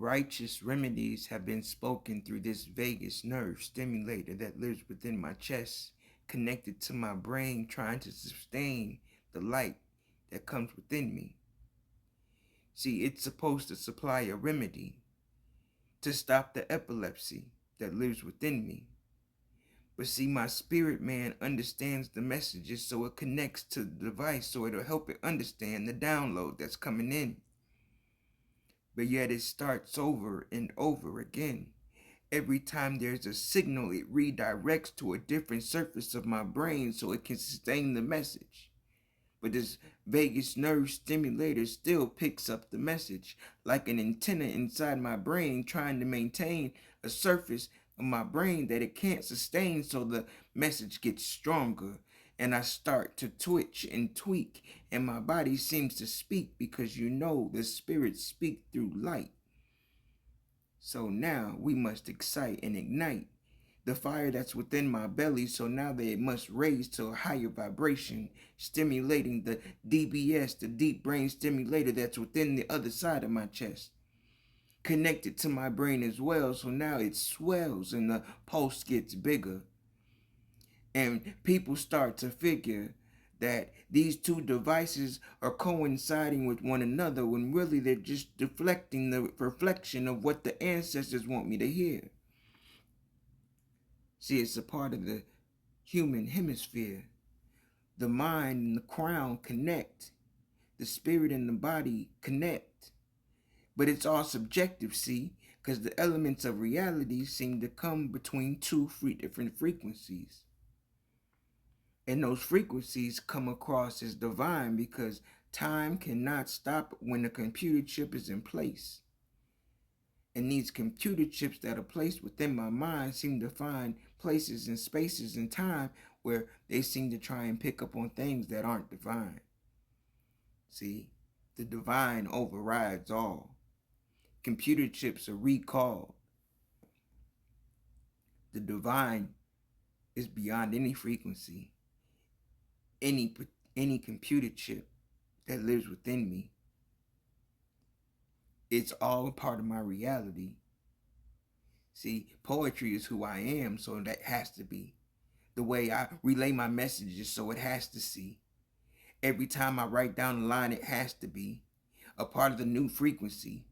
Righteous remedies have been spoken through this vagus nerve stimulator that lives within my chest, connected to my brain, trying to sustain the light that comes within me. See, it's supposed to supply a remedy to stop the epilepsy that lives within me. But see, my spirit man understands the messages, so it connects to the device, so it'll help it understand the download that's coming in. But yet it starts over and over again. Every time there's a signal, it redirects to a different surface of my brain so it can sustain the message. But this vagus nerve stimulator still picks up the message like an antenna inside my brain, trying to maintain a surface of my brain that it can't sustain, so the message gets stronger and I start to twitch and tweak, and my body seems to speak, because the spirits speak through light. So now we must excite and ignite the fire that's within my belly, so now that it must raise to a higher vibration, stimulating the DBS, the deep brain stimulator that's within the other side of my chest, connected to my brain as well, so now it swells and the pulse gets bigger. And people start to figure that these two devices are coinciding with one another, when really they're just deflecting the reflection of what the ancestors want me to hear. See, it's a part of the human hemisphere. The mind and the crown connect. The spirit and the body connect. But it's all subjective, see, because the elements of reality seem to come between two different frequencies. And those frequencies come across as divine, because time cannot stop when the computer chip is in place. And these computer chips that are placed within my mind seem to find places and spaces in time where they seem to try and pick up on things that aren't divine. See, the divine overrides all. Computer chips are recalled. The divine is beyond any frequency, any computer chip that lives within me. It's all part of my reality. See, poetry is who I am, so that has to be. The way I relay my messages, so it has to see. Every time I write down a line, it has to be a part of the new frequency,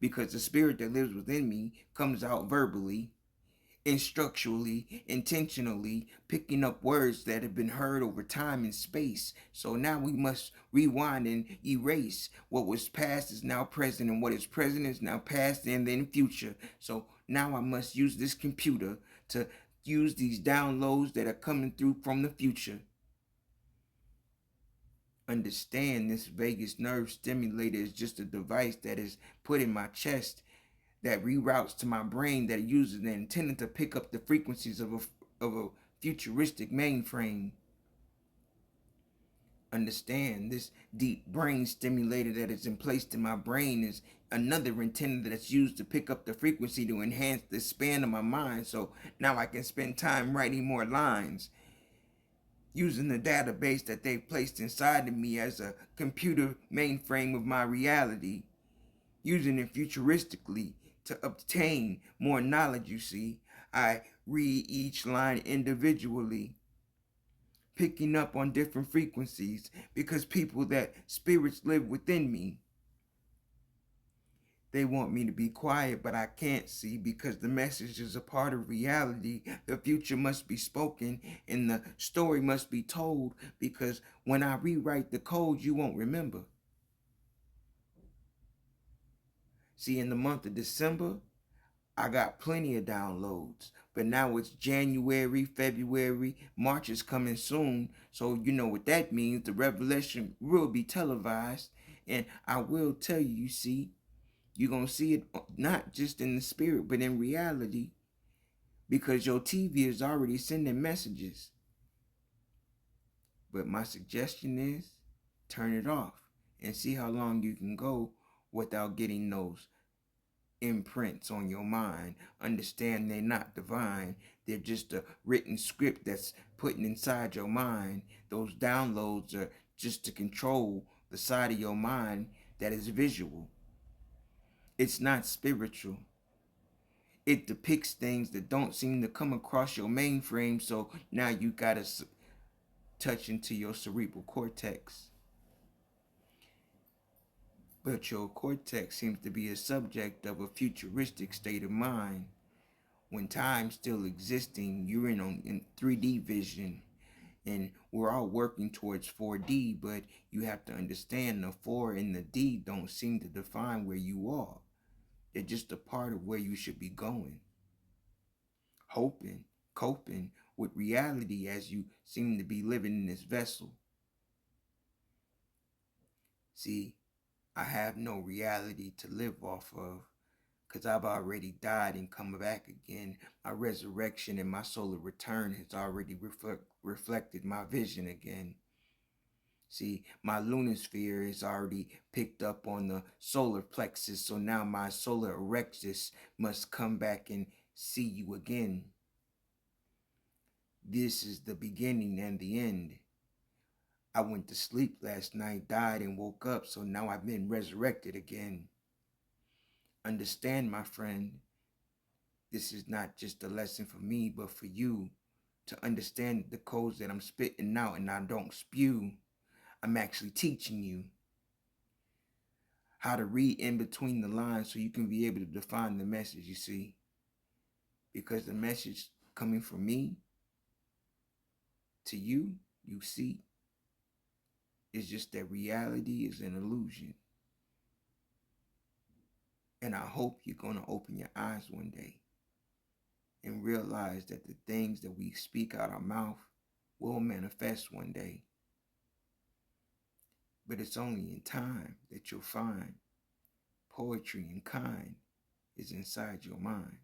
because the spirit that lives within me comes out verbally, instructually, intentionally, picking up words that have been heard over time and space. So now we must rewind and erase. What was past is now present, and what is present is now past and then future. So now I must use this computer to use these downloads that are coming through from the future. Understand, this vagus nerve stimulator is just a device that is put in my chest, that reroutes to my brain, that uses the antenna to pick up the frequencies of a futuristic mainframe. Understand, this deep brain stimulator that is placed in my brain is another antenna that's used to pick up the frequency to enhance the span of my mind, so now I can spend time writing more lines, using the database that they've placed inside of me as a computer mainframe of my reality, using it futuristically to obtain more knowledge. You see, I read each line individually, picking up on different frequencies, because people that spirits live within me, they want me to be quiet, but I can't, see, because the message is a part of reality. The future must be spoken and the story must be told, because when I rewrite the code, you won't remember. See, in the month of December, I got plenty of downloads, but now it's January, February, March is coming soon. So you know what that means. The revelation will be televised, and I will tell you, you see, you're going to see it not just in the spirit, but in reality, because your TV is already sending messages. But my suggestion is turn it off and see how long you can go without getting those imprints on your mind. Understand, they're not divine. They're just a written script that's put inside your mind. Those downloads are just to control the side of your mind that is visual. It's not spiritual. It depicts things that don't seem to come across your mainframe, so now you gotta touch into your cerebral cortex. But your cortex seems to be a subject of a futuristic state of mind. When time's still existing, you're in 3D vision, and we're all working towards 4D, but you have to understand the 4 and the D don't seem to define where you are. They're just a part of where you should be going. Hoping, coping with reality as you seem to be living in this vessel. See, I have no reality to live off of because I've already died and come back again. My resurrection and my solar return has already reflected my vision again. See, my lunosphere is already picked up on the solar plexus, so now my solar erectus must come back and see you again. This is the beginning and the end. I went to sleep last night, died, and woke up, so now I've been resurrected again. Understand, my friend, this is not just a lesson for me, but for you to understand the codes that I'm spitting out and I don't spew. I'm actually teaching you how to read in between the lines so you can be able to define the message, you see. Because the message coming from me to you, you see, is just that reality is an illusion. And I hope you're going to open your eyes one day and realize that the things that we speak out our mouth will manifest one day. But it's only in time that you'll find poetry and kind is inside your mind.